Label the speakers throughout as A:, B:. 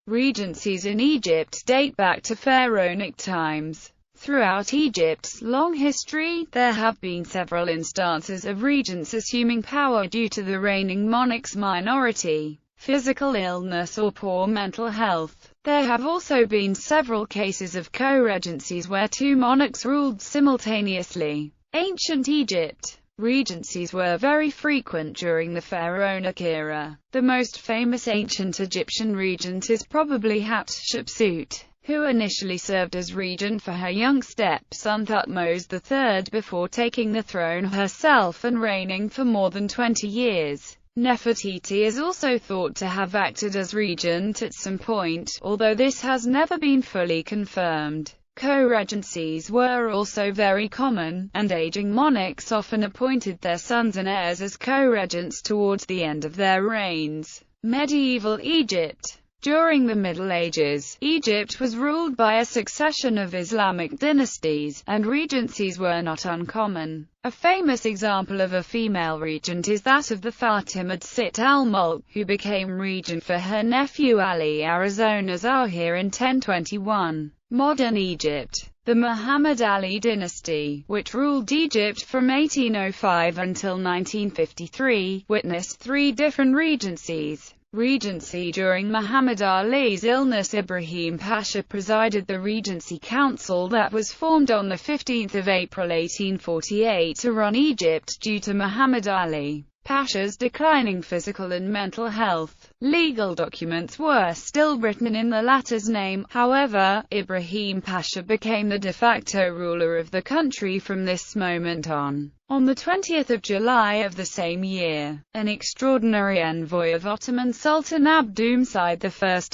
A: Regencies in Egypt date back to pharaonic times. Throughout Egypt's long history, there have been several instances of regents assuming power due to the reigning monarch's minority, physical illness or poor mental health. There have also been several cases of co-regencies where two monarchs ruled simultaneously. Ancient Egypt. Regencies were very frequent during the pharaonic era. The most famous ancient Egyptian regent is probably Hatshepsut, who initially served as regent for her young stepson Thutmose III before taking the throne herself and reigning for more than 20 years. Nefertiti is also thought to have acted as regent at some point, although this has never been fully confirmed. Co-regencies were also very common, and aging monarchs often appointed their sons and heirs as co-regents towards the end of their reigns. Medieval Egypt. During the Middle Ages, Egypt was ruled by a succession of Islamic dynasties, and regencies were not uncommon. A famous example of a female regent is that of the Fatimid Sit al-Mulk, who became regent for her nephew Ali Arizona Zahir in 1021. Modern Egypt. The Muhammad Ali dynasty, which ruled Egypt from 1805 until 1953, witnessed three different regencies. Regency during Muhammad Ali's illness. Ibrahim Pasha presided the Regency Council that was formed on 15 April 1848 to run Egypt due to Muhammad Ali Pasha's declining physical and mental health. Legal documents were still written in the latter's name, however. Ibrahim Pasha became the de facto ruler of the country from this moment on. On 20 July of the same year, an extraordinary envoy of Ottoman Sultan Abdülmecid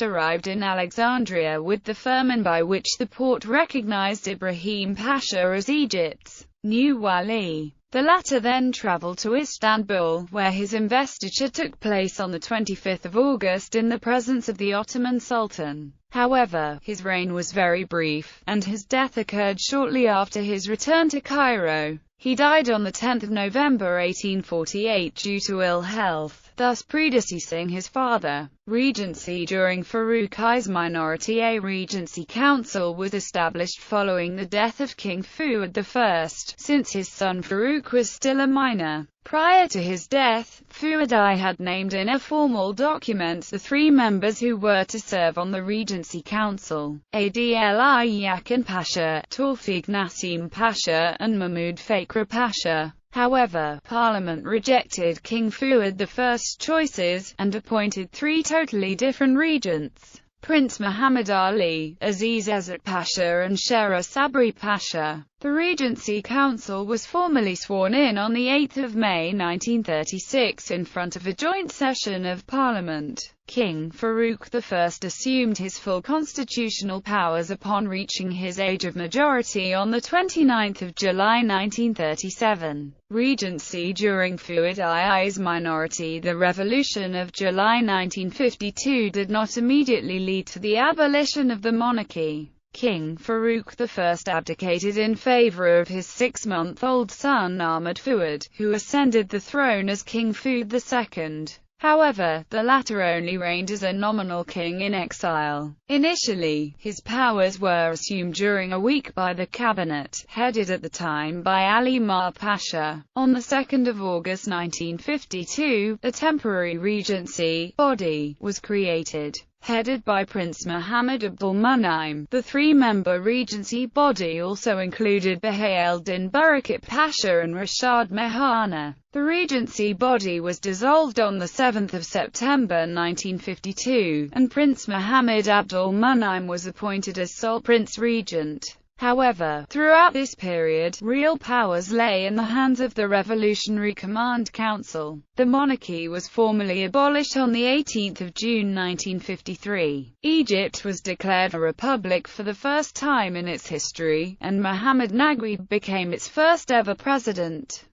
A: I arrived in Alexandria with the firman by which the Porte recognized Ibrahim Pasha as Egypt's new wali. The latter then traveled to Istanbul, where his investiture took place on 25 August in the presence of the Ottoman Sultan. However, his reign was very brief, and his death occurred shortly after his return to Cairo. He died on 10 November 1848 due to ill health, thus predeceasing his father. Regency during Farouk I's minority. A Regency Council was established following the death of King Fuad I, since his son Farouk was still a minor. Prior to his death, Fuad I had named in a formal document the three members who were to serve on the Regency Council: Adli Yakin Pasha, Tawfiq Nassim Pasha, and Mahmud Fakra Pasha. However, Parliament rejected King Fuad I's choices, and appointed three totally different regents: Prince Muhammad Ali, Aziz Izzat Pasha and Shera Sabri Pasha. The Regency Council was formally sworn in on 8 May 1936 in front of a joint session of Parliament. King Farouk I assumed his full constitutional powers upon reaching his age of majority on 29 July 1937. Regency during Fuad I's minority. The Revolution of July 1952 did not immediately lead to the abolition of the monarchy. King Farouk I abdicated in favor of his 6-month-old son Ahmad Fuad, who ascended the throne as King Fuad II. However, the latter only reigned as a nominal king in exile. Initially, his powers were assumed during a week by the cabinet, headed at the time by Ali Mar Pasha. On 2 August 1952, a temporary regency body was created, headed by Prince Muhammad Abdul-Munaim. The three-member regency body also included Bahauddin Barakat Pasha and Rashad Mehana. The regency body was dissolved on 7 September 1952, and Prince Muhammad Abdul-Munaim was appointed as sole Prince Regent. However, throughout this period, real powers lay in the hands of the Revolutionary Command Council. The monarchy was formally abolished on 18 June 1953. Egypt was declared a republic for the first time in its history, and Muhammad Naguib became its first ever president.